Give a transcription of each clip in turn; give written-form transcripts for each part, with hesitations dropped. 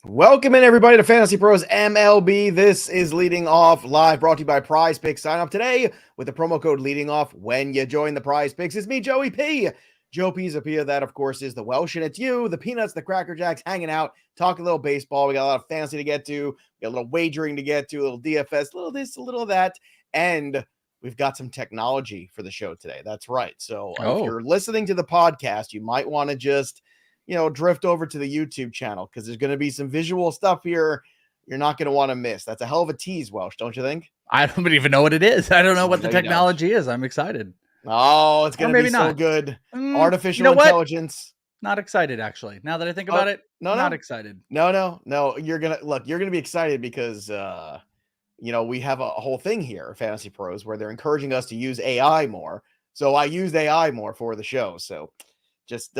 Welcome in, everybody, to Fantasy Pros MLB. This is Leading Off Live, brought to you by PrizePicks. Sign up today with the promo code Leading Off when you join the PrizePicks. It's me, Joey P. Joe Pizzapia. That, of course, is the Welsh, and it's you, the Peanuts, the Cracker Jacks, hanging out, talking a little baseball. We got a lot of fantasy to get to. We got a little wagering to get to, a little DFS, a little this, a little that, and we've got some technology for the show today. That's right. So if you're listening to the podcast, you might want to just drift over to the YouTube channel because there's going to be some visual stuff here you're not going to want to miss. That's a hell of a tease, Welsh, don't you think? I don't even know what it is. I don't know what the technology is. I'm excited. Oh, it's going to be so good. Artificial intelligence. Not excited, actually. Now that I think about it, not excited. No. You're going to be excited because, we have a whole thing here, Fantasy Pros, where they're encouraging us to use AI more. So I used AI more for the show. So just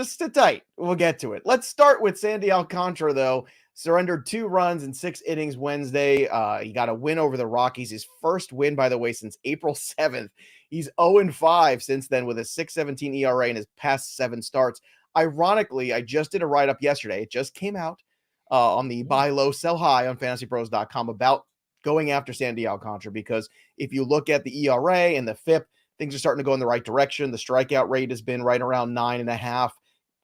sit tight. We'll get to it. Let's start with Sandy Alcantara, though. Surrendered 2 runs in 6 innings Wednesday. He got a win over the Rockies. His first win, by the way, since April 7th. He's 0-5 since then with a 6.17 ERA in his past 7 starts. Ironically, I just did a write-up yesterday. It just came out on the buy low, sell high on FantasyPros.com about going after Sandy Alcantara, because if you look at the ERA and the FIP, things are starting to go in the right direction. The strikeout rate has been right around 9.5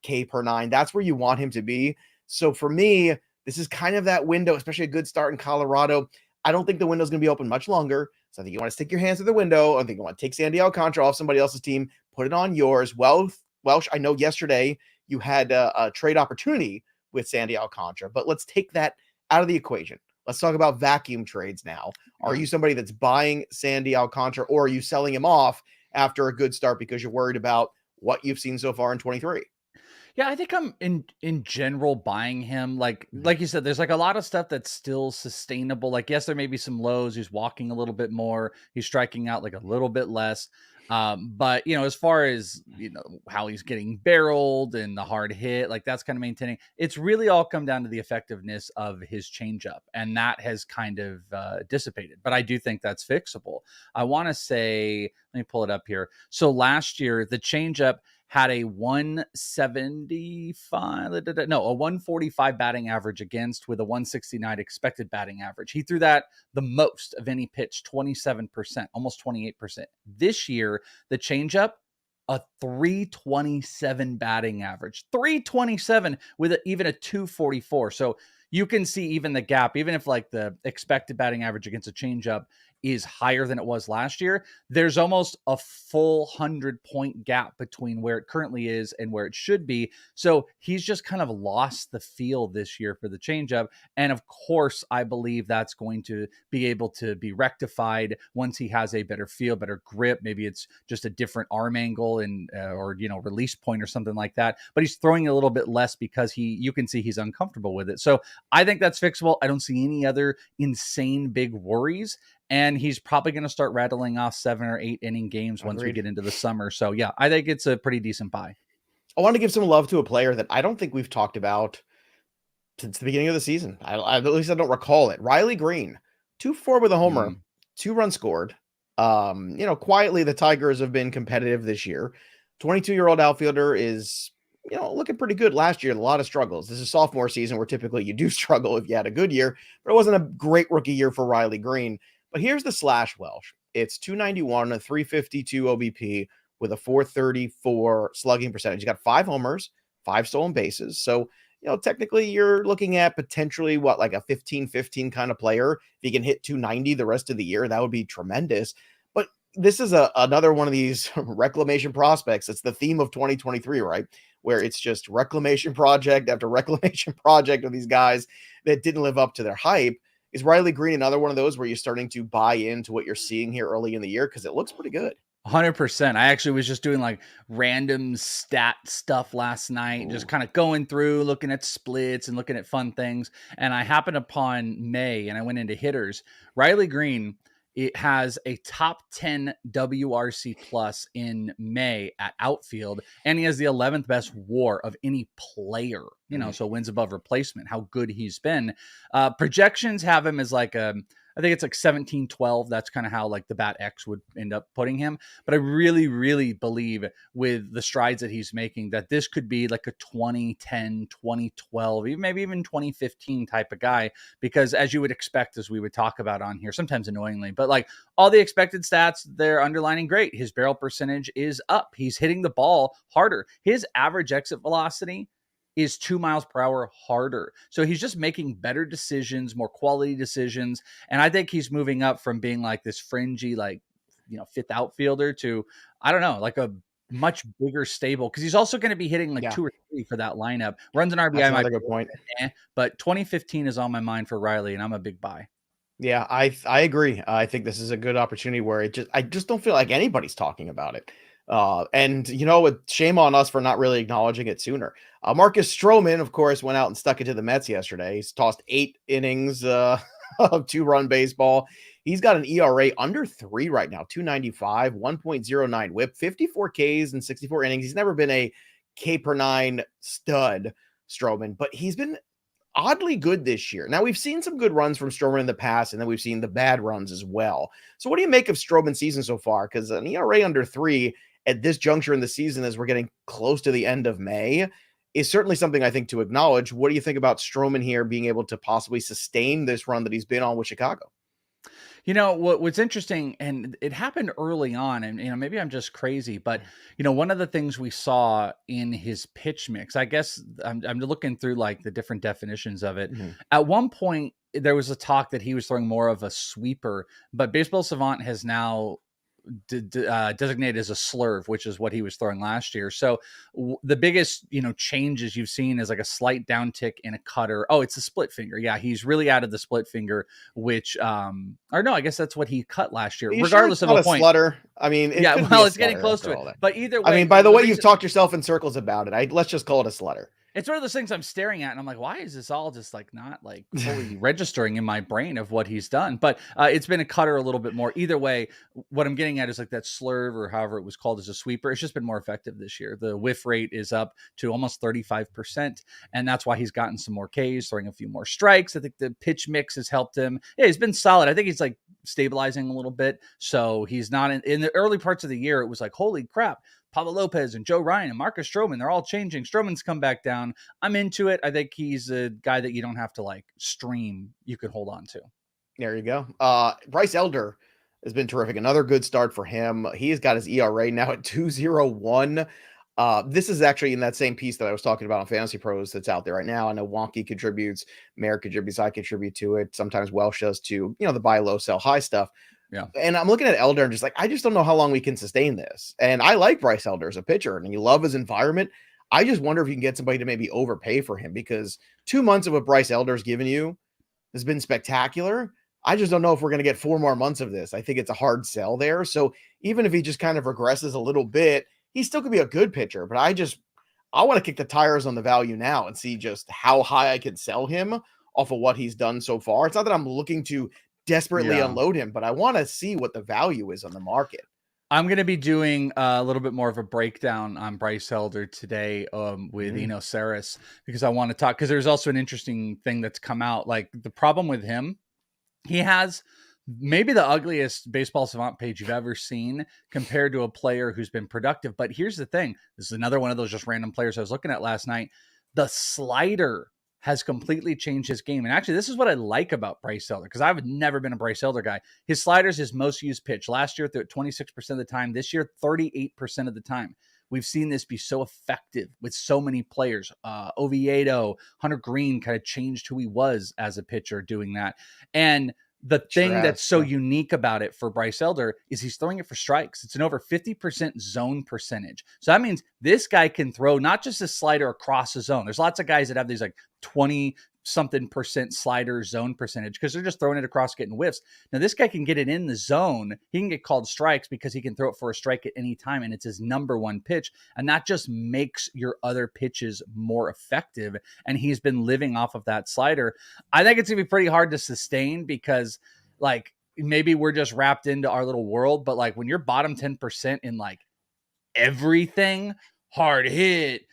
K per 9. That's where you want him to be. So for me, this is kind of that window, especially a good start in Colorado. I don't think the window's going to be open much longer. So I think you want to stick your hands to the window. I think you want to take Sandy Alcantara off somebody else's team, put it on yours. Welsh, I know yesterday you had a trade opportunity with Sandy Alcantara, but let's take that out of the equation. Let's talk about vacuum trades now. Are you somebody that's buying Sandy Alcantara, or are you selling him off after a good start because you're worried about what you've seen so far in 23? Yeah, I think I'm in general buying him. Like you said, there's like a lot of stuff that's still sustainable. Like, yes, there may be some lows. He's walking a little bit more. He's striking out like a little bit less. But as far as how he's getting barreled and the hard hit, like that's kind of maintaining. It's really all come down to the effectiveness of his changeup, and that has kind of dissipated. But I do think that's fixable. I want to say, let me pull it up here. So last year, the changeup had a 145 batting average against, with a 169 expected batting average. He threw that the most of any pitch, 27%, almost 28%. This year, the changeup, a 327 batting average, 327 with even a 244. So you can see even the gap, even if like the expected batting average against a changeup is higher than it was last year, there's almost a full 100-point gap between where it currently is and where it should be. So he's just kind of lost the feel this year for the changeup. And of course, I believe that's going to be able to be rectified once he has a better feel, better grip. Maybe it's just a different arm angle and or release point or something like that. But he's throwing a little bit less because you can see he's uncomfortable with it. So I think that's fixable. I don't see any other insane big worries. And he's probably going to start rattling off 7 or 8 inning games once we get into the summer. So, yeah, I think it's a pretty decent buy. I want to give some love to a player that I don't think we've talked about since the beginning of the season. At least I don't recall it. Riley Greene, 2-4 with a homer, 2 runs scored. Quietly, the Tigers have been competitive this year. 22-year-old outfielder is, looking pretty good last year. A lot of struggles. This is sophomore season where typically you do struggle if you had a good year, but it wasn't a great rookie year for Riley Greene. But here's the slash, Welsh. It's 291, a 352 OBP with a 434 slugging percentage. He's got 5 homers, 5 stolen bases. So, technically you're looking at potentially like a 15-15 kind of player. If he can hit 290 the rest of the year, that would be tremendous. But this is another one of these reclamation prospects. It's the theme of 2023, right? Where it's just reclamation project after reclamation project of these guys that didn't live up to their hype. Is Riley Greene another one of those where you're starting to buy into what you're seeing here early in the year? Because it looks pretty good. 100%. I actually was just doing like random stat stuff last night, just kind of going through, looking at splits and looking at fun things. And I happened upon May, and I went into hitters. Riley Greene, it has a top 10 WRC plus in May at outfield, and he has the 11th best WAR of any player, so wins above replacement, how good he's been. Projections have him as like a I think it's like 17-12. That's kind of how like the bat X would end up putting him. But I really, really believe with the strides that he's making that this could be like a 2010, 2012, even maybe even 2015 type of guy. Because as you would expect, as we would talk about on here, sometimes annoyingly, but like all the expected stats, they're underlining great. His barrel percentage is up. He's hitting the ball harder. His average exit velocity is 2 miles per hour harder. So he's just making better decisions, more quality decisions. And I think he's moving up from being like this fringy, like, fifth outfielder to, I don't know, like a much bigger stable. Cause he's also going to be hitting like 2 or 3 for that lineup. Runs an RBI. That's another good point. But 2015 is on my mind for Riley, and I'm a big buy. Yeah, I agree. I think this is a good opportunity where I just don't feel like anybody's talking about it. And shame on us for not really acknowledging it sooner. Marcus Stroman, of course, went out and stuck it to the Mets yesterday. He's tossed 8 innings of 2-run baseball. He's got an ERA under 3 right now, 2.95, 1.09 WHIP, 54 Ks in 64 innings. He's never been a K per 9 stud, Stroman, but he's been oddly good this year. Now, we've seen some good runs from Stroman in the past, and then we've seen the bad runs as well. So what do you make of Stroman's season so far? Because an ERA under 3 at this juncture in the season, as we're getting close to the end of May, is certainly something I think to acknowledge. What do you think about Stroman here being able to possibly sustain this run that he's been on with Chicago? What's interesting, and it happened early on, and maybe I'm just crazy, but one of the things we saw in his pitch mix, I guess I'm looking through like the different definitions of it. Mm-hmm. At one point, there was a talk that he was throwing more of a sweeper, but Baseball Savant has now designated as a slurve, which is what he was throwing last year. So the biggest changes you've seen is like a slight downtick in a cutter. Oh, it's a split finger. Yeah, he's really out of the split finger, which or no, I guess that's what he cut last year. Regardless of a point, slutter. I mean, it's getting close to it. But either way, I mean, by the way, you've talked yourself in circles about it. Let's just call it a slutter. It's one of those things I'm staring at and I'm like, why is this all just like not like fully registering in my brain of what he's done? But it's been a cutter a little bit more. Either way, what I'm getting at is like that slurve, or however it was called, as a sweeper. It's just been more effective this year. The whiff rate is up to almost 35%. And that's why he's gotten some more Ks, throwing a few more strikes. I think the pitch mix has helped him. Yeah, he's been solid. I think he's like stabilizing a little bit. So he's not in the early parts of the year. It was like, holy crap. Pablo Lopez and Joe Ryan and Marcus Stroman, they're all changing. Stroman's come back down. I'm into it. I think he's a guy that you don't have to like stream. You can hold on to. There you go. Bryce Elder has been terrific. Another good start for him. He's got his ERA now at 2.01. This is actually in that same piece that I was talking about on Fantasy Pros that's out there right now. I know Wonky contributes, Mayor contributes, I contribute to it. Sometimes Welsh does too, the buy low, sell high stuff. Yeah. And I'm looking at Elder and just like, I just don't know how long we can sustain this. And I like Bryce Elder as a pitcher and you love his environment. I just wonder if you can get somebody to maybe overpay for him, because 2 months of what Bryce Elder's given you has been spectacular. I just don't know if we're going to get 4 more months of this. I think it's a hard sell there. So even if he just kind of regresses a little bit, he still could be a good pitcher, but I want to kick the tires on the value now and see just how high I can sell him off of what he's done so far. It's not that I'm looking to desperately unload him, but I want to see what the value is on the market. I'm going to be doing a little bit more of a breakdown on Bryce Elder today with Eno Saris, because I want to talk, because there's also an interesting thing that's come out. Like the problem with him, he has maybe the ugliest Baseball Savant page you've ever seen compared to a player who's been productive. But here's the thing. This is another one of those just random players I was looking at last night. The slider has completely changed his game. And actually, this is what I like about Bryce Elder, because I've never been a Bryce Elder guy. His slider is his most used pitch. Last year, threw it 26% of the time. This year, 38% of the time. We've seen this be so effective with so many players. Oviedo, Hunter Greene kind of changed who he was as a pitcher doing that. And the thing that's so unique about it for Bryce Elder is he's throwing it for strikes. It's an over 50% zone percentage. So that means this guy can throw not just a slider across the zone. There's lots of guys that have these like 20-something% slider zone percentage because they're just throwing it across, getting whiffs. Now this guy can get it in the zone. He can get called strikes because he can throw it for a strike at any time, and it's his number one pitch. And that just makes your other pitches more effective. And he's been living off of that slider. I think it's going to be pretty hard to sustain because like maybe we're just wrapped into our little world, but like when you're bottom 10% in like everything, hard hit,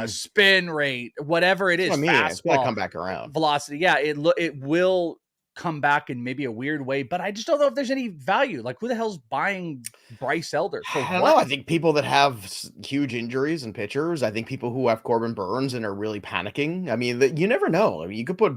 spin rate, whatever it is, fastball, it's gonna come back around. Velocity. Yeah, it will come back in maybe a weird way, but I just don't know if there's any value. Like, who the hell's buying Bryce Elder for I don't what? know. I think people that have huge injuries and pitchers. I think people who have Corbin Burns and are really panicking. I mean, you never know. I mean, you could put.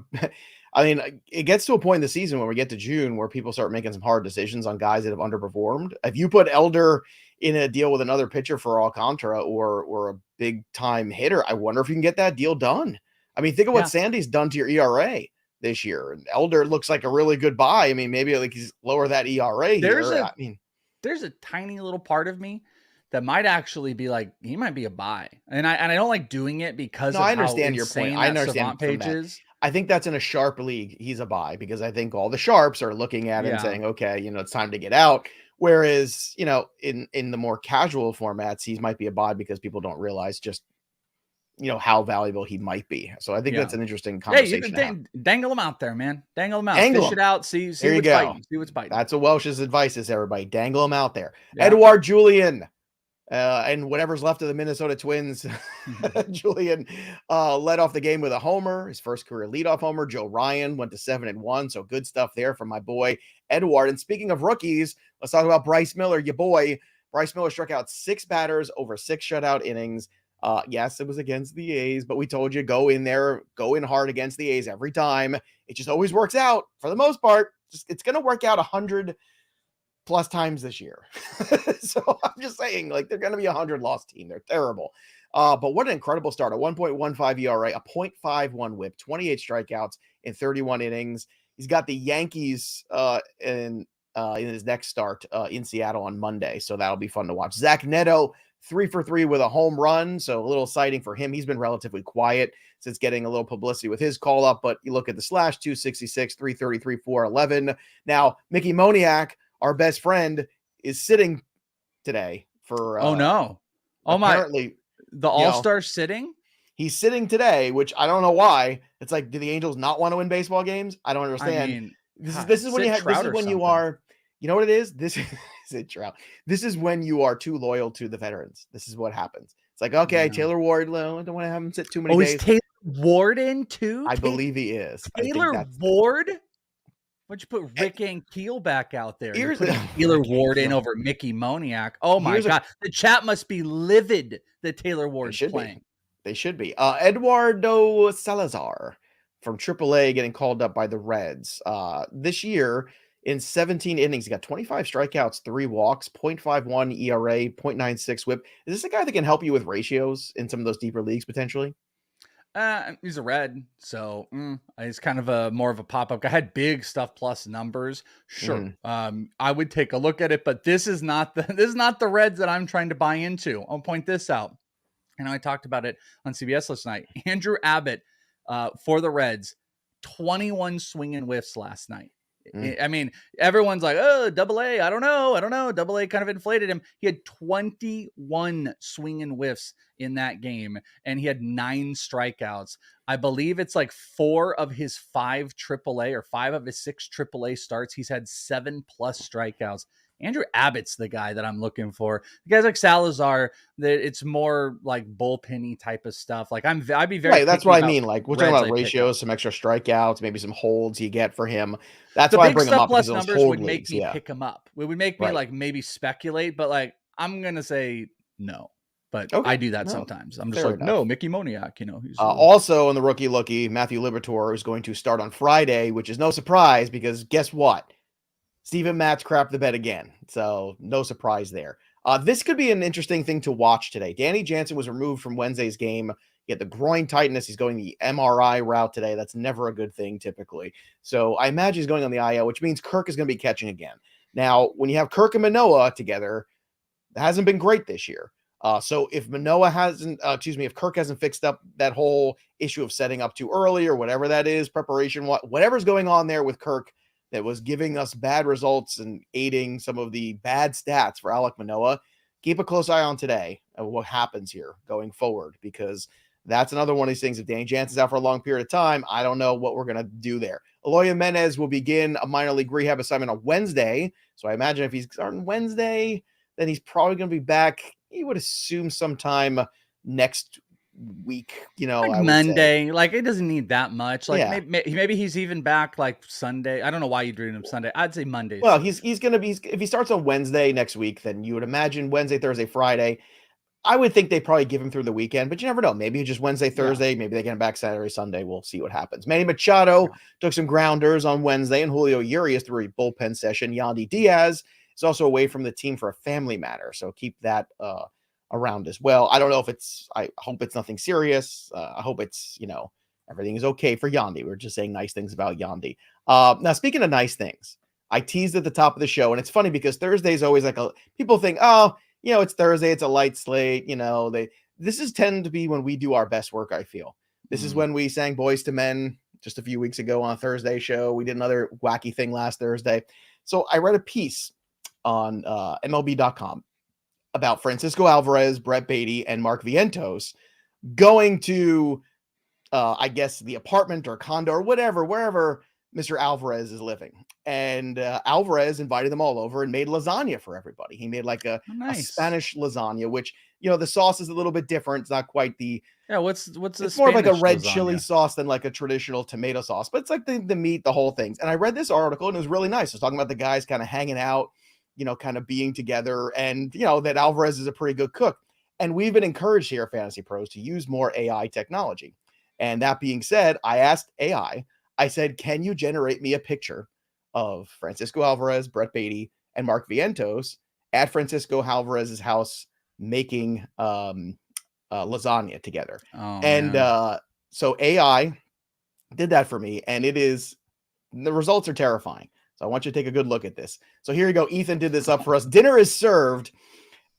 I mean, it gets to a point in the season when we get to June where people start making some hard decisions on guys that have underperformed. If you put Elder in a deal with another pitcher for Alcantara or a big time hitter, I wonder if you can get that deal done. I mean, think of what Sandy's done to your ERA this year. And Elder looks like a really good buy. I mean, maybe like he's lower that ERA here. There's a tiny little part of me that might actually be like, he might be a buy. And I don't like doing it because of I how understand your point. I understand Savant page is. I think that's in a sharp league. He's a buy because I think all the sharps are looking at it and saying, okay, it's time to get out. Whereas, in the more casual formats, he might be a buy because people don't realize just, how valuable he might be. So I think that's an interesting conversation. Yeah, dangle him out there, man. Dangle him out. Fish it out. See what's biting. See what's biting. That's what Welsh's advice is, everybody. Dangle him out there. Yeah. Edouard Julien. And whatever's left of the Minnesota Twins, Julian led off the game with a homer, his first career leadoff homer. Joe Ryan went to 7-1, so good stuff there from my boy Edouard. And speaking of rookies, let's talk about Bryce Miller, your boy. Bryce Miller struck out 6 batters over 6 shutout innings. Yes, it was against the A's, but we told you go in there, go in hard against the A's every time. It just always works out for the most part. It's going to work out 100+ times this year. So I'm just saying, like, they're going to be a 100-loss team. They're terrible. But what an incredible start. A 1.15 ERA, a 0.51 whip, 28 strikeouts in 31 innings. He's got the Yankees in his next start in Seattle on Monday. So that'll be fun to watch. Zach Neto, 3 for 3 with a home run. So a little exciting for him. He's been relatively quiet since getting a little publicity with his call up. But you look at the slash, 266, 333, 411. Now, Mickey Moniak, our best friend, is sitting today for apparently the All-Star sitting. He's sitting today, which I don't know why. It's like, do the Angels not want to win baseball games? I don't understand. I mean, this is when you are, you know what it is? This is it, Trout. This is when you are too loyal to the veterans. This is what happens. It's like, okay, Taylor Ward, I don't want to have him sit too many days. Is Taylor Ward in too? I believe he is. Taylor Ward? Why'd you put Rick Ankiel back out there? You're putting Taylor Ward in over Mickey Moniak. Oh my God. The chat must be livid that Taylor Ward's playing. They should be. Eduardo Salazar from AAA getting called up by the Reds. This year, in 17 innings, he got 25 strikeouts, 3 walks, 0.51 ERA, 0.96 whip. Is this a guy that can help you with ratios in some of those deeper leagues potentially? He's a Red, so he's kind of more of a pop-up guy. Had big stuff plus numbers. Sure. I would take a look at it, but this is not the Reds that I'm trying to buy into. I'll point this out. And I talked about it on CBS last night. Andrew Abbott for the Reds, 21 swing and whiffs last night. I mean, everyone's like, oh, AA. I don't know. AA kind of inflated him. He had 21 swing and whiffs in that game, and he had 9 strikeouts. I believe it's like 4 of his 5 AAA or 5 of his 6 AAA starts. He's had 7+ strikeouts. Andrew Abbott's the guy that I'm looking for. The guys like Salazar, that it's more like bullpenny type of stuff. Like I'd be very right. That's what I mean. Like we're talking about ratios, some extra strikeouts, maybe some holds you get for him. That's why I bring him up because those hold would make me pick him up. It would make me like maybe speculate, but like I'm gonna say no. But I do that sometimes. I'm just like, no, Mickey Moniak. He's also in the rookie, Matthew Liberatore is going to start on Friday, which is no surprise because guess what? Steven Matz crapped the bed again, so no surprise there. This could be an interesting thing to watch today. Danny Jansen was removed from Wednesday's game. He had the groin tightness. He's going the MRI route today. That's never a good thing typically. So I imagine he's going on the IL, which means Kirk is going to be catching again. Now, when you have Kirk and Manoah together, it hasn't been great this year. So if if Kirk hasn't fixed up that whole issue of setting up too early or whatever that is, preparation, whatever's going on there with Kirk, that was giving us bad results and aiding some of the bad stats for Alek Manoah. Keep a close eye on today and what happens here going forward, because that's another one of these things. If Danny Jansen's out for a long period of time, I don't know what we're going to do there. Eloy Jimenez will begin a minor league rehab assignment on Wednesday. So I imagine if he's starting Wednesday, then he's probably going to be back. You would assume sometime next week, Like I would say. Monday, like it doesn't need that much. Like Yeah. maybe he's even back like Sunday. I don't know why you drew him Sunday. I'd say Monday. Well, he's going to be, if he starts on Wednesday next week, then you would imagine Wednesday, Thursday, Friday. I would think they probably give him through the weekend, but you never know. Maybe just Wednesday, Thursday. Maybe they get him back Saturday, Sunday. We'll see what happens. Manny Machado took some grounders on Wednesday, and Julio Urias through a bullpen session. Yandy Diaz is also away from the team for a family matter, so keep that around as well. I don't know if I hope it's nothing serious. I hope it's, everything is okay for Yandy. We're just saying nice things about Yandy. Now, speaking of nice things, I teased at the top of the show, and it's funny because Thursday is always people think, oh, it's Thursday, it's a light slate. This is tend to be when we do our best work, I feel. This is when we sang Boys to Men just a few weeks ago on a Thursday show. We did another wacky thing last Thursday. So I read a piece on MLB.com about Francisco Alvarez, Brett Beatty, and Mark Vientos going to, I guess, the apartment or condo or whatever, wherever Mr. Alvarez is living. And Alvarez invited them all over and made lasagna for everybody. He made like a Spanish lasagna, which, the sauce is a little bit different. It's not quite the... Yeah, what's it's more more like a red chili sauce than like a traditional tomato sauce, but it's like the meat, the whole things. And I read this article and it was really nice. It was talking about the guys kind of hanging out, kind of being together, and, that Alvarez is a pretty good cook. And we've been encouraged here at Fantasy Pros to use more AI technology. And that being said, I asked AI, I said, can you generate me a picture of Francisco Alvarez, Brett Beatty, and Mark Vientos at Francisco Alvarez's house making lasagna together? So AI did that for me, and the results are terrifying. So I want you to take a good look at this. So here you go. Ethan did this up for us. Dinner is served.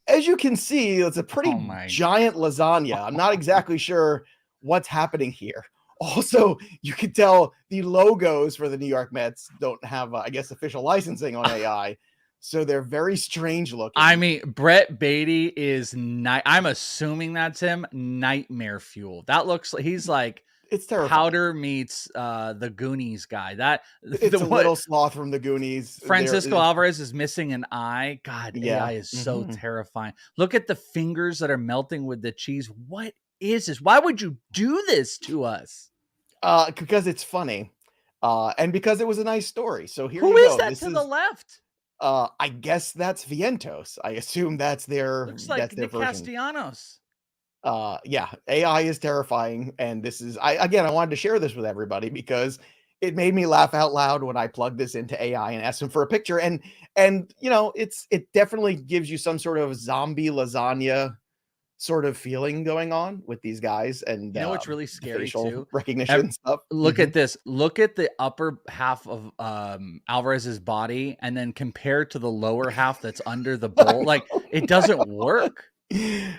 As you can see, it's a pretty giant lasagna. I'm not exactly sure what's happening here. Also, you can tell the logos for the New York Mets don't have, I guess, official licensing on AI. So they're very strange looking. I mean, Brett Beatty is I'm assuming that's him. Nightmare fuel. That looks like he's like it's terrifying. Powder meets the Goonies guy. It's a little sloth from the Goonies. Francisco Alvarez is missing an eye. God, AI is so terrifying. Look at the fingers that are melting with the cheese. What is this? Why would you do this to us? Because it's funny. And because it was a nice story. So here Who is that to the left? I guess that's Vientos. I assume that's their looks like that's their Nick version. Castellanos. Yeah, AI is terrifying, and this is I wanted to share this with everybody because it made me laugh out loud when I plugged this into AI and asked him for a picture, and it definitely gives you some sort of zombie lasagna sort of feeling going on with these guys. And what's really scary too? Recognition stuff. Look at this. Look at the upper half of Alvarez's body, and then compare to the lower half that's under the bowl. Like it doesn't work.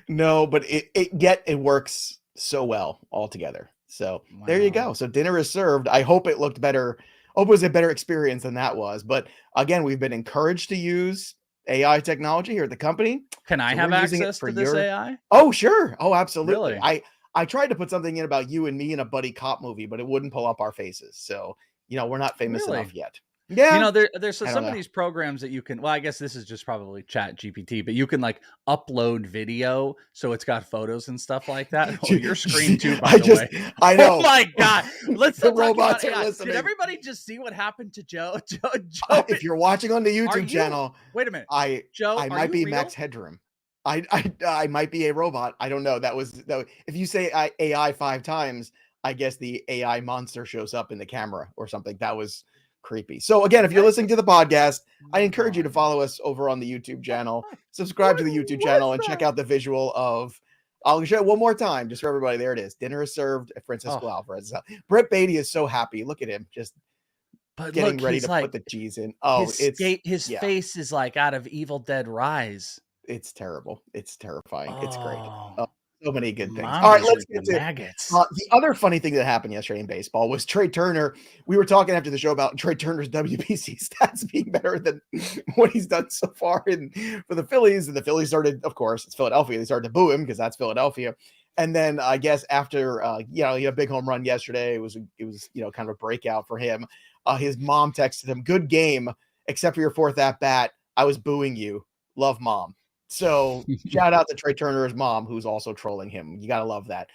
No, but it works so well all together. So there you go. So dinner is served. I hope it looked better. Hope it was a better experience than that was. But again, we've been encouraged to use AI technology here at the company. Can I have access to this AI? Oh, sure. Oh, absolutely. Really? I tried to put something in about you and me in a buddy cop movie, but it wouldn't pull up our faces. So, we're not famous enough yet. Yeah. There's some of these programs that you can, well, I guess this is just probably Chat GPT, but you can like upload video. So it's got photos and stuff like that. Oh, your screen too, by the way. I know. Oh my God. Let's the robots are listening. Did everybody just see what happened to Joe? Joe if you're watching on the YouTube channel, wait a minute. I might be real? Max Headroom. I might be a robot. I don't know. That was if you say AI 5 times, I guess the AI monster shows up in the camera or something. That was creepy. So again, if you're listening to the podcast, I encourage you to follow us over on the YouTube channel, subscribe to the YouTube channel, and check out the visual of, I'll show it one more time just for everybody. There it is. Dinner is served at Francisco Alvarez. Brett Beatty is so happy. Look at him just getting ready to put the cheese in. Oh, his face is like out of Evil Dead Rise. It's terrible. It's terrifying. It's great. So many good things. All right, let's get to maggots. The other funny thing that happened yesterday in baseball was Trey Turner. We were talking after the show about Trey Turner's WBC stats being better than what he's done so far for the Phillies. And the Phillies started, of course, it's Philadelphia. They started to boo him because that's Philadelphia. And then I guess after, he had a big home run yesterday. It was kind of a breakout for him. His mom texted him, "Good game, except for your 4th at bat. I was booing you. Love, Mom." So shout out to Trey Turner's mom, who's also trolling him. You gotta love that.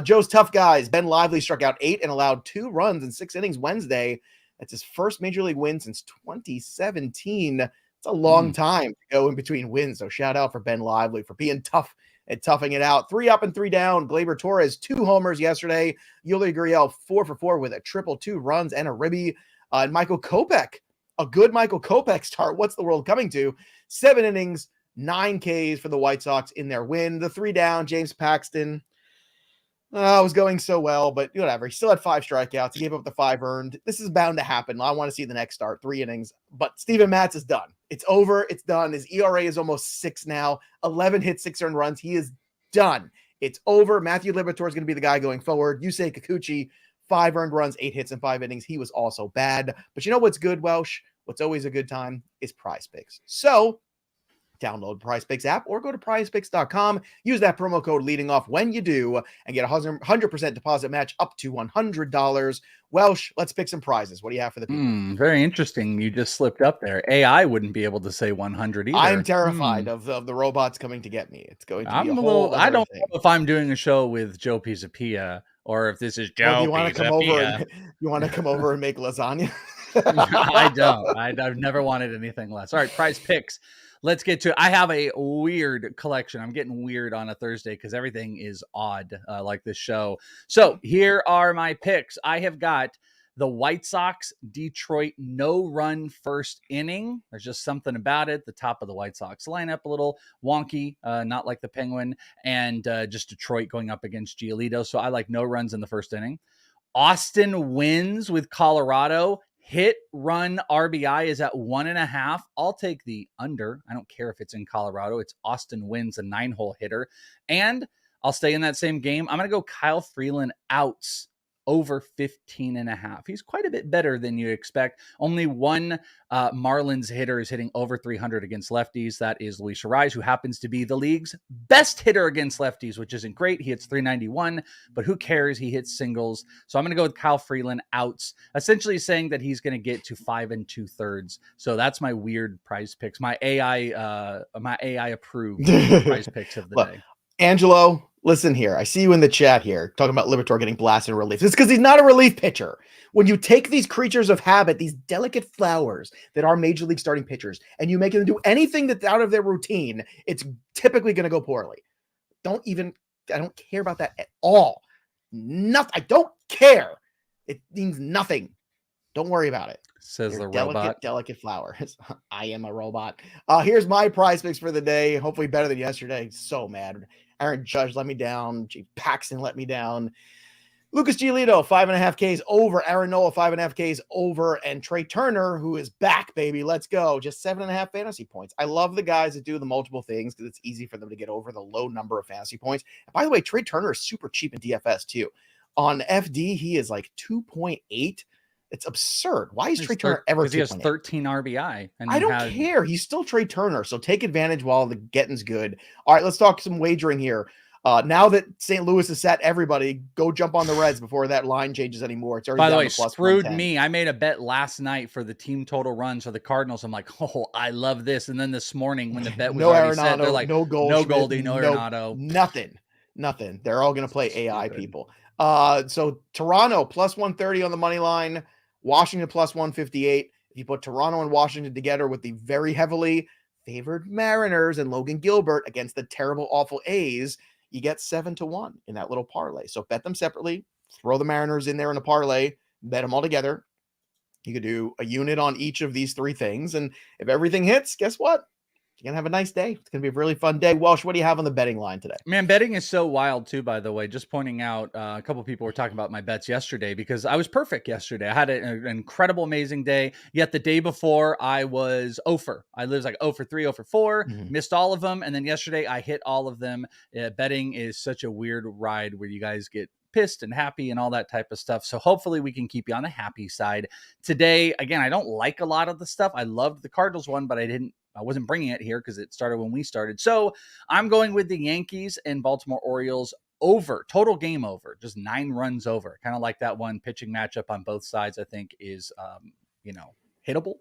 Joe's tough guys. Ben Lively struck out 8 and allowed 2 runs in 6 innings Wednesday. That's his first major league win since 2017. It's a long time to go in between wins. So shout out for Ben Lively for being tough and toughing it out. 3 up and 3 down. Gleyber Torres, 2 homers yesterday. Yuli Gurriel, 4 for 4 with a triple, 2 runs and a ribby. And Michael Kopech, a good Michael Kopech start. What's the world coming to? 7 innings, 9 Ks for the White Sox in their win. The 3 down, James Paxton. Was going so well, but whatever. He still had 5 strikeouts. He gave up the 5 earned. This is bound to happen. I want to see the next start, 3 innings. But Steven Matz is done. It's over. It's done. His ERA is almost 6 now. 11 hits, 6 earned runs. He is done. It's over. Matthew Liberatore is going to be the guy going forward. Yusei Kikuchi, 5 earned runs, 8 hits in 5 innings. He was also bad. But you know what's good, Welsh? What's always a good time is PrizePicks. So download PrizePicks app or go to prizepicks.com. Use that promo code leading off when you do and get a 100% deposit match up to $100. Welsh, let's pick some prizes. What do you have for the people? Very interesting. You just slipped up there. AI wouldn't be able to say 100 either. I'm terrified of the robots coming to get me. It's going to be I don't know if I'm doing a show with Joe Pisapia or if this is Joe. Well, you want to come over and make lasagna? I don't. I've never wanted anything less. All right, PrizePicks. Let's get to it. I have a weird collection. I'm getting weird on a Thursday because everything is odd like this show. So here are my picks. I have got the White Sox, Detroit, no-run first inning. There's just something about it. The top of the White Sox lineup, a little wonky, not like the Penguin, and just Detroit going up against Giolito. So I like no runs in the first inning. Austin wins with Colorado. Hit run RBI is at 1.5. I'll take the under. I don't care if it's in Colorado. It's Austin wins, a 9-hole hitter. And I'll stay in that same game. I'm going to go Kyle Freeland outs over 15.5. He's quite a bit better than you expect. Only one Marlins hitter is hitting over 300 against lefties. That is Luis Arraez, who happens to be the league's best hitter against lefties, which isn't great. He hits 391, but who cares? He hits singles. So I'm going to go with Kyle Freeland outs, essentially saying that he's going to get to 5 2/3. So that's my weird PrizePicks, my AI approved PrizePicks of the day. Angelo, listen here. I see you in the chat here talking about Liberatore getting blasted in relief. It's because he's not a relief pitcher. When you take these creatures of habit, these delicate flowers that are major league starting pitchers, and you make them do anything that's out of their routine, it's typically going to go poorly. I don't care about that at all. I don't care. It means nothing. Don't worry about it. Says the robot. Delicate flowers. I am a robot. Here's my PrizePicks for the day. Hopefully better than yesterday. So mad. Aaron Judge let me down. G. Paxton let me down. Lucas Giolito, 5.5 Ks over. Aaron Nola, 5.5 Ks over. And Trey Turner, who is back, baby. Let's go. Just 7.5 fantasy points. I love the guys that do the multiple things because it's easy for them to get over the low number of fantasy points. And by the way, Trey Turner is super cheap in DFS too. On FD, he is like 2.8. It's absurd. Why is Trey Turner ever? Because he has 13 RBI. And I don't care. He's still Trey Turner. So take advantage while the getting's good. All right, let's talk some wagering here. Now that St. Louis has sat everybody, go jump on the Reds before that line changes anymore. It's already by the down way, to plus screwed 110. me. I made a bet last night for the team total runs for the Cardinals. I'm like, oh, I love this. And then this morning when the bet was already set, they're like, no Goldie, no Arenado. Nothing. They're all going to play AI people. So Toronto plus 130 on the money line. Washington plus 158. If you put Toronto and Washington together with the very heavily favored Mariners and Logan Gilbert against the terrible, awful A's, you get 7-1 in that little parlay. So bet them separately, throw the Mariners in there in a parlay, bet them all together. You could do a unit on each of these 3 things. And if everything hits, guess what? You're going to have a nice day. It's going to be a really fun day. Welsh, what do you have on the betting line today? Man, betting is so wild too, by the way. Just pointing out, a couple of people were talking about my bets yesterday because I was perfect yesterday. I had an incredible, amazing day. Yet the day before I was 0 for. I was like 0 for 3, 0 for 4, missed all of them. And then yesterday I hit all of them. Betting is such a weird ride where you guys get pissed and happy and all that type of stuff. So hopefully we can keep you on the happy side. Today, again, I don't like a lot of the stuff. I loved the Cardinals one, but I wasn't bringing it here because it started when we started. So I'm going with the Yankees and Baltimore Orioles over, total game over, just 9 runs over. Kind of like that one pitching matchup on both sides, I think is, hittable.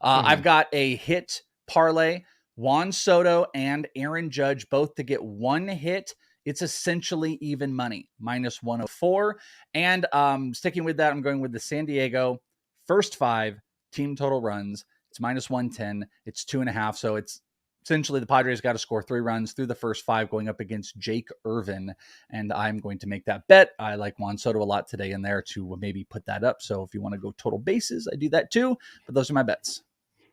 I've got a hit parlay Juan Soto and Aaron Judge both to get one hit. It's essentially even money, minus 104. And sticking with that, I'm going with the San Diego first 5 team total runs. It's minus 110. It's 2.5. So it's essentially the Padres got to score 3 runs through the first 5 going up against Jake Irvin. And I'm going to make that bet. I like Juan Soto a lot today in there to maybe put that up. So if you want to go total bases, I do that too. But those are my bets.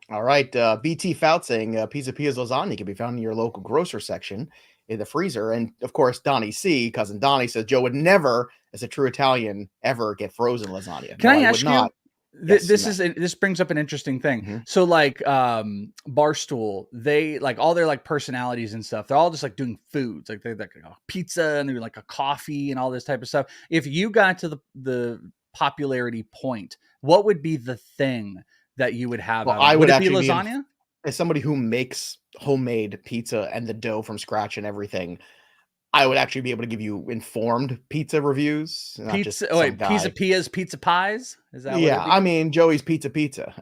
All right. BT Fout saying Pizza Pia's lasagna can be found in your local grocer section in the freezer. And of course, Donnie C, cousin Donnie, says Joe would never, as a true Italian, ever get frozen lasagna. Can I ask you? Yes, this brings up an interesting thing. Mm-hmm. So like Barstool, they like all their like personalities and stuff. They're all just like doing foods, like they're like pizza and they're like a coffee and all this type of stuff. If you got to the popularity point, what would be the thing that you would have? Well, would it be lasagna? As somebody who makes homemade pizza and the dough from scratch and everything, I would actually be able to give you informed pizza reviews. Pizza Pia's pizza pies? Is that yeah, I mean, Joey's pizza,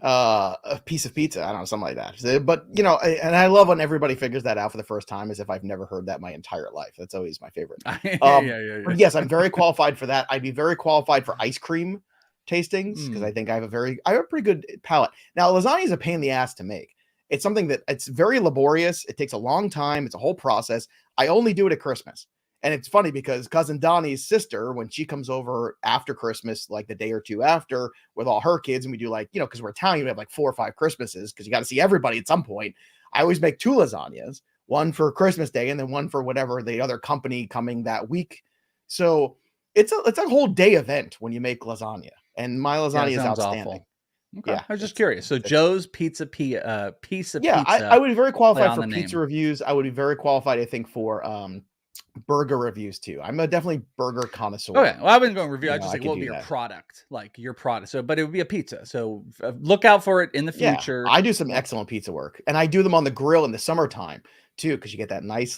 a piece of pizza. I don't know, something like that. But, you know, and I love when everybody figures that out for the first time, as if I've never heard that my entire life. That's always my favorite. Yeah. But yes, I'm very qualified for that. I'd be very qualified for ice cream tastings because I think I have a pretty good palate. Now, lasagna is a pain in the ass to make. It's something that it's very laborious. It takes a long time. It's a whole process. I only do it at Christmas. And it's funny because cousin Donnie's sister, when she comes over after Christmas, like the day or two after with all her kids, and we do like, you know, because we're Italian, we have like 4 or 5 Christmases because you got to see everybody at some point. I always make 2 lasagnas, one for Christmas Day and then one for whatever the other company coming that week. So it's a whole day event when you make lasagna. And my lasagna is outstanding. Awful. Okay. Yeah, I was just curious. So Joe's piece of pizza. I would be very qualified for pizza reviews. I would be very qualified, I think, for burger reviews too. I'm a definitely burger connoisseur. Okay, well, I wasn't going to review. I just like, what would be your product? Like your product. So, but it would be a pizza. So look out for it in the future. Yeah, I do some excellent pizza work, and I do them on the grill in the summertime too, because you get that nice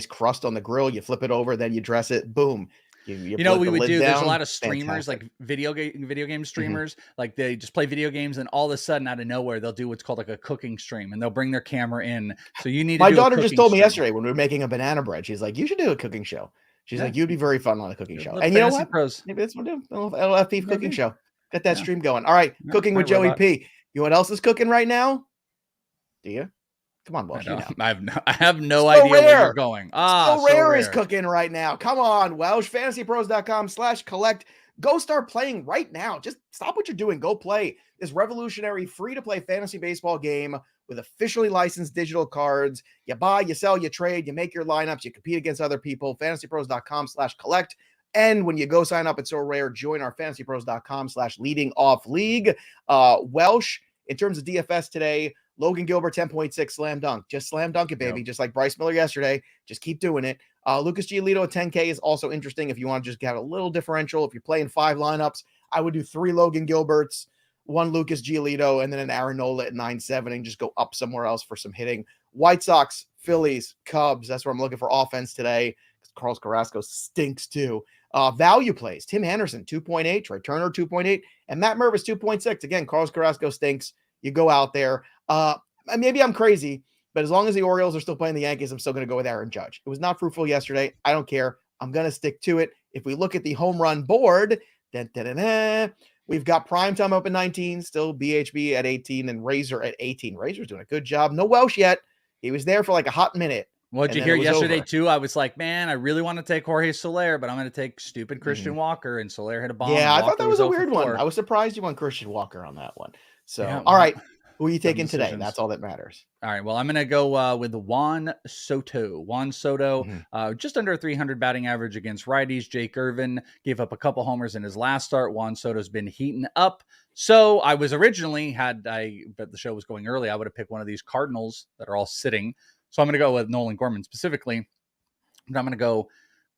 crust on the grill. You flip it over, then you dress it. Boom. You know what we would do? There's a lot of streamers, fantastic. Like video game streamers, like they just play video games, and all of a sudden, out of nowhere, they'll do what's called like a cooking stream, and they'll bring their camera in. So you need. My daughter just told me yesterday when we were making a banana bread. She's like, "You should do a cooking show." She's like, "You'd be very fun on a cooking show." And you know what? Pros. Maybe that's what we'll do. LFP cooking show. Get that stream going. All right, cooking with Joey P. You know what else is cooking right now? Do you? Come on, Welsh. I have no idea where you're going. Sorare is cooking right now. Come on, Welsh. FantasyPros.com/collect. Go start playing right now. Just stop what you're doing. Go play this revolutionary free-to-play fantasy baseball game with officially licensed digital cards. You buy, you sell, you trade, you make your lineups, you compete against other people. FantasyPros.com/collect. And when you go sign up at Sorare, join our FantasyPros.com/leading-off-league. Welsh, in terms of DFS today, Logan Gilbert, 10.6 slam dunk. Just slam dunk it, baby. Yep. Just like Bryce Miller yesterday. Just keep doing it. Lucas Giolito at 10K is also interesting if you want to just have a little differential. If you're playing 5 lineups, I would do 3 Logan Gilberts, 1 Lucas Giolito, and then an Aaron Nola at 9.7 and just go up somewhere else for some hitting. White Sox, Phillies, Cubs. That's where I'm looking for offense today because Carlos Carrasco stinks too. Value plays. Tim Anderson, 2.8. Trey Turner, 2.8. And Matt Mervis, 2.6. Again, Carlos Carrasco stinks. You go out there. Maybe I'm crazy, but as long as the Orioles are still playing the Yankees, I'm still going to go with Aaron Judge. It was not fruitful yesterday. I don't care. I'm going to stick to it. If we look at the home run board, we've got Primetime up at 19, still BHB at 18, and Razor at 18. Razor's doing a good job. No Welsh yet. He was there for like a hot minute. What'd you hear yesterday, too? I was like, man, I really want to take Jorge Soler, but I'm going to take stupid Christian Walker, and Soler hit a bomb. Yeah, I thought that was a weird one. I was surprised you went Christian Walker on that one. So, all right. Who are you taking today? That's all that matters. All right. Well, I'm going to go with Juan Soto. Juan Soto, just under 300 batting average against righties. Jake Irvin gave up a couple homers in his last start. Juan Soto's been heating up. So I was originally, but the show was going early, I would have picked one of these Cardinals that are all sitting. So I'm going to go with Nolan Gorman specifically. But I'm going to go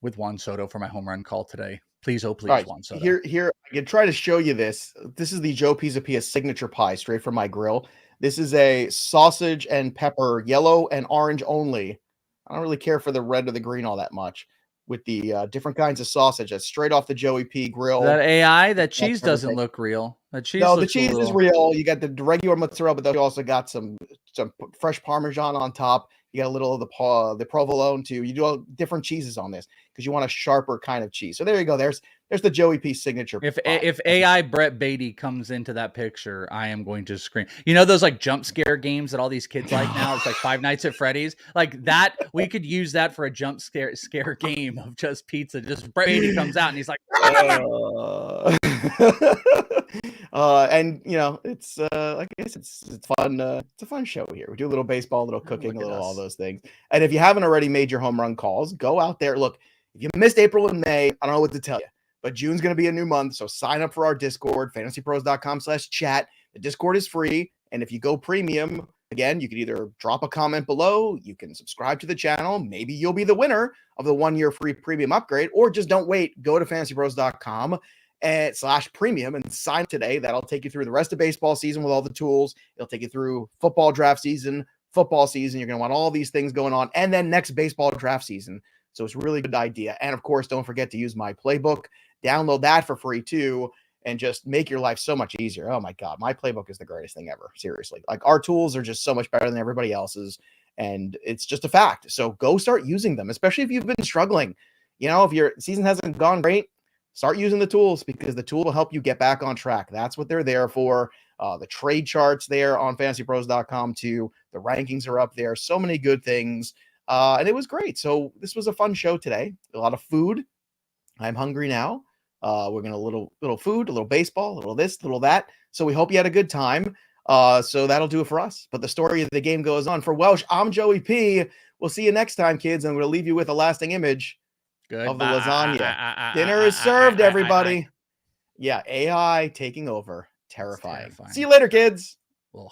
with Juan Soto for my home run call today. Please, oh please, Juan Soto. Here, I can try to show you this. This is the Joe Pizzapia signature pie straight from my grill. This is a sausage and pepper, yellow and orange only. I don't really care for the red or the green all that much. With the different kinds of sausage, that's straight off the Joey P grill. That AI, that cheese doesn't look real. The cheese is real. You got the regular mozzarella, but you also got some some fresh Parmesan on top. You got a little of the provolone too. You do all different cheeses on this because you want a sharper kind of cheese. So there you go. There's the Joey P signature. If AI Brett Beatty comes into that picture, I am going to scream. You know those like jump scare games that all these kids like now? It's like Five Nights at Freddy's. Like that, we could use that for a jump scare game of just pizza. Just Brett Beatty comes out and he's like, and you know, it's like I guess it's fun. It's a fun show here. We do a little baseball, a little cooking, a little all those things. And if you haven't already made your home run calls, go out there. Look, if you missed April and May, I don't know what to tell you, but June's going to be a new month. So sign up for our Discord, fantasypros.com/chat. The Discord is free. And if you go premium, again, you can either drop a comment below, you can subscribe to the channel. Maybe you'll be the winner of the 1-year free premium upgrade, or just don't wait. Go to fantasypros.com /premium and sign up today. That'll take you through the rest of baseball season with all the tools. It'll take you through football draft season, football season. You're going to want all these things going on, and then next baseball draft season. So it's a really good idea. And of course, don't forget to use my playbook. Download that for free too, and just make your life so much easier. Oh my God, my playbook is the greatest thing ever. Seriously. Like, our tools are just so much better than everybody else's, and it's just a fact. So go start using them, especially if you've been struggling. You know, if your season hasn't gone great, start using the tools, because the tool will help you get back on track. That's what they're there for. The trade charts there on fantasypros.com too. The rankings are up there. So many good things. And it was great. So this was a fun show today. A lot of food. I'm hungry now. We're going to little food, a little baseball, a little this, a little that. So we hope you had a good time. So that'll do it for us. But the story of the game goes on. For Welsh, I'm Joey P. We'll see you next time, kids. And we're going to leave you with a lasting image of the lasagna. Dinner is served, everybody. Yeah, AI taking over. Terrifying. See you later, kids. Ugh.